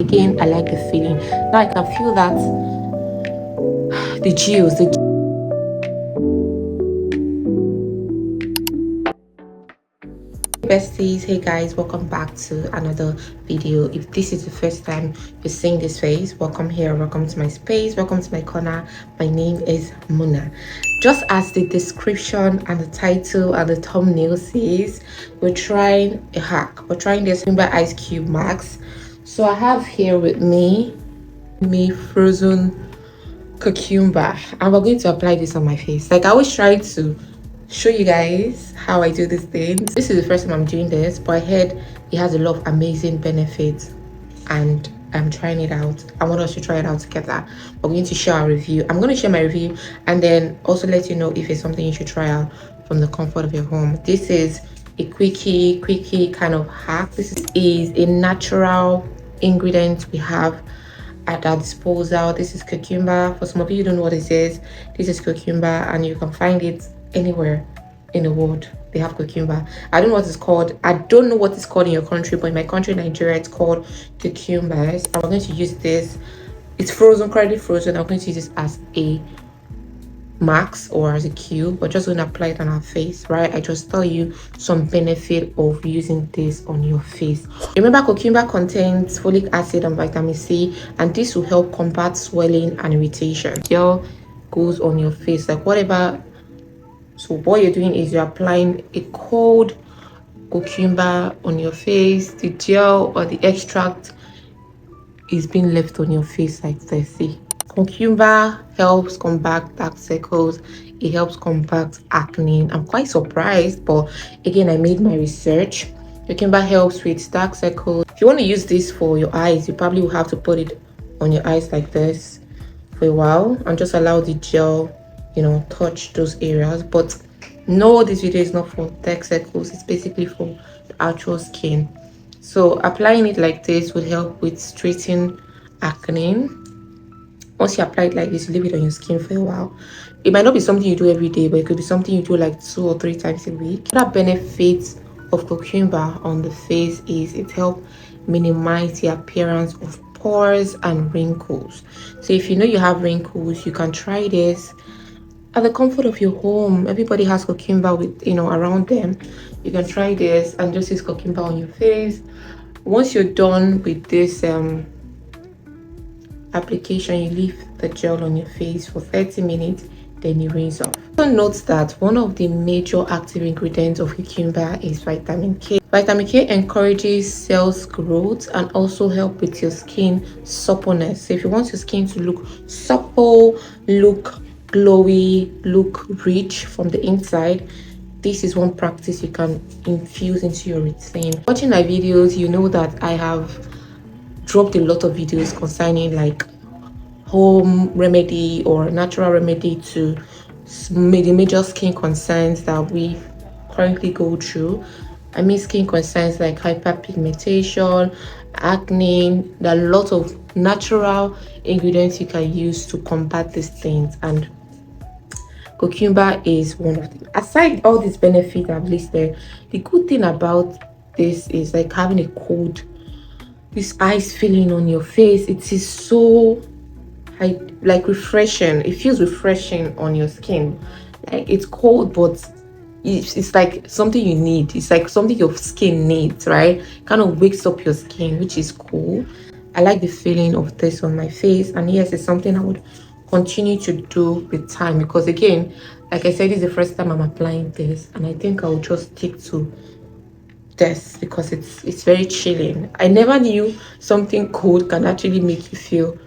again, I like the feeling. Now I can feel that the juice, the besties. Hey guys, welcome back to another video. If this is the first time you're seeing this face, welcome here, welcome to my space, welcome to my corner. My name is Muna. Just as the description and the title and the thumbnail says, we're trying a hack. We're trying this by Ice Cube Max. So I have here with me frozen cucumber, and we're going to apply this on my face. Like I always try to show you guys how I do these things. This is the first time I'm doing this, but I heard it has a lot of amazing benefits and I'm trying it out. I want us to try it out together. We're going to share our review. I'm going to share my review and then also let you know if it's something you should try out from the comfort of your home. This is a quickie kind of hack. This is a natural ingredient we have at our disposal. This is cucumber. For some of you who don't know what this is cucumber, and you can find it anywhere in the world. They have cucumber. I don't know what it's called. I don't know what it's called in your country, but in my country, Nigeria, it's called cucumbers. I'm going to use this. It's frozen, currently frozen. I'm going to use this as a max or as a cube. We're just going to apply it on our face, right? I just tell you some benefit of using this on your face. Remember, cucumber contains folic acid and vitamin C, and this will help combat swelling and irritation. Gel goes on your face, like whatever. So what you're doing is you're applying a cold cucumber on your face. The gel or the extract is being left on your face like this. See, cucumber helps combat dark circles. It helps combat acne. I'm quite surprised, but again, I made my research. Cucumber helps with dark circles. If you want to use this for your eyes, you probably will have to put it on your eyes like this for a while and just allow the gel, you know, touch those areas. But no, this video is not for dark circles. It's basically for the actual skin. So applying it like this will help with straightening acne. Once you apply it like this, you leave it on your skin for a while. It might not be something you do every day, but it could be something you do like 2 or 3 times a week. Another benefit of cucumber on the face is it helps minimize the appearance of pores and wrinkles. So if you know you have wrinkles, you can try this at the comfort of your home. Everybody has cucumber with, you know, around them. You can try this and just use cucumber on your face. Once you're done with this application, you leave the gel on your face for 30 minutes, then you rinse off. Also note that one of the major active ingredients of cucumber is vitamin K. Vitamin K encourages cells growth and also help with your skin suppleness. So if you want your skin to look supple, look glowy, look rich from the inside, this is one practice you can infuse into your routine. Watching my videos, you know that I have dropped a lot of videos concerning like home remedy or natural remedy to the major skin concerns that we currently go through. I mean skin concerns like hyperpigmentation, acne. There are a lot of natural ingredients you can use to combat these things, and cucumber is one of them. Aside all these benefits I've listed, the good thing about this is like having a cold, this ice feeling on your face. It is so like refreshing. It feels refreshing on your skin. Like it's cold, but it's like something you need. It's like something your skin needs, right? Kind of wakes up your skin, which is cool. I like the feeling of this on my face, and yes, it's something I would continue to do with time, because again, like I said, this is the first time I'm applying this, and I think I'll just stick to this because it's very chilling. I never knew something cold can actually make you feel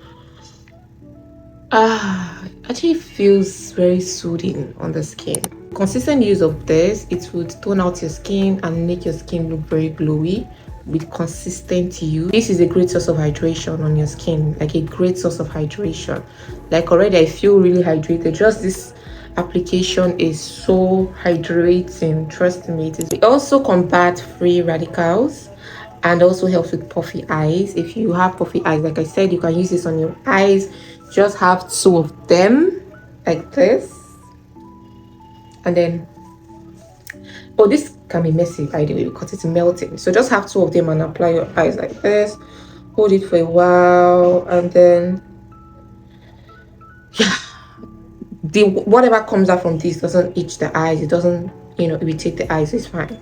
actually feels very soothing on the skin. Consistent use of this, it would tone out your skin and make your skin look very glowy with consistent use. This is a great source of hydration on your skin, like a great source of hydration. Like already I feel really hydrated. Just this application is so hydrating, trust me. It also combats free radicals and also helps with puffy eyes. If you have puffy eyes, like I said, you can use this on your eyes. Just have 2 of them like this, and then this can be messy by the way because it's melting, so just have 2 of them and apply your eyes like this. hold it for a while, and then yeah, the whatever comes out from this doesn't itch the eyes, it doesn't, you know, irritate the eyes. It's fine.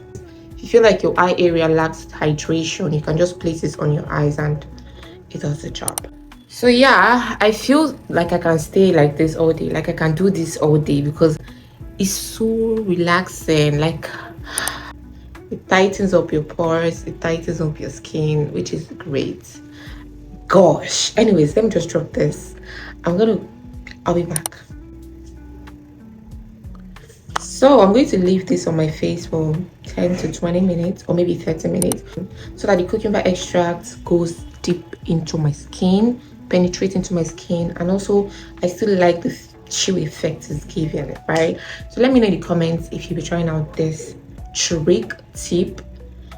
If you feel like your eye area lacks hydration, you can just place this on your eyes and it does the job. So yeah, I feel like I can stay like this all day, like I can do this all day, because it's so relaxing. Like, it tightens up your pores, it tightens up your skin, which is great. Gosh, anyways, let me just drop this. I'll be back. So I'm going to leave this on my face for 10 to 20 minutes, or maybe 30 minutes, so that the cucumber extract goes deep into my skin, penetrate into my skin, and also I still like the chill effect it's giving, right? So let me know in the comments if you'll be trying out this trick, tip,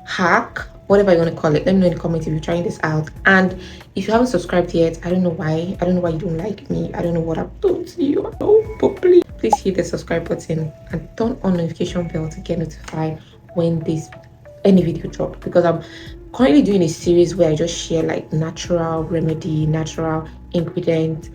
hack, whatever you want to call it. Let me know in the comments if you're trying this out. And if you haven't subscribed yet, I don't know why you don't like me. I don't know what I've done to you. I know, but please hit the subscribe button and turn on notification bell to get notified when any video drop, because I'm currently doing a series where I just share like natural remedy, natural ingredient,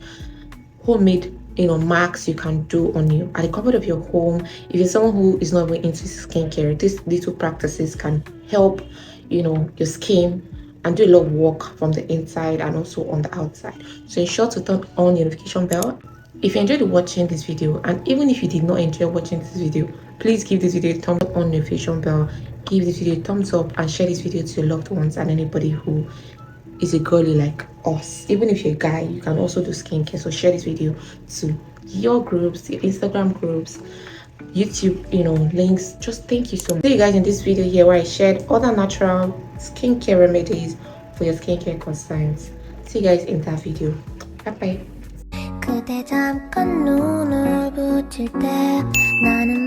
homemade, you know, marks you can do on you at the comfort of your home. If you're someone who is not even into skincare, these little practices can help, you know, your skin and do a lot of work from the inside and also on the outside. So ensure to turn on your notification bell. If you enjoyed watching this video, and even if you did not enjoy watching this video, please give this video a thumbs up on notification bell, give this video a thumbs up, and share this video to your loved ones and anybody who is a girly like us. Even if you're a guy, you can also do skincare. So share this video to your groups, your Instagram groups, YouTube, you know, links. Just thank you so much. See you guys in this video here where I shared other natural skincare remedies for your skincare concerns. See you guys in that video. Bye bye. 그대 잠깐 눈을 붙일 때 나는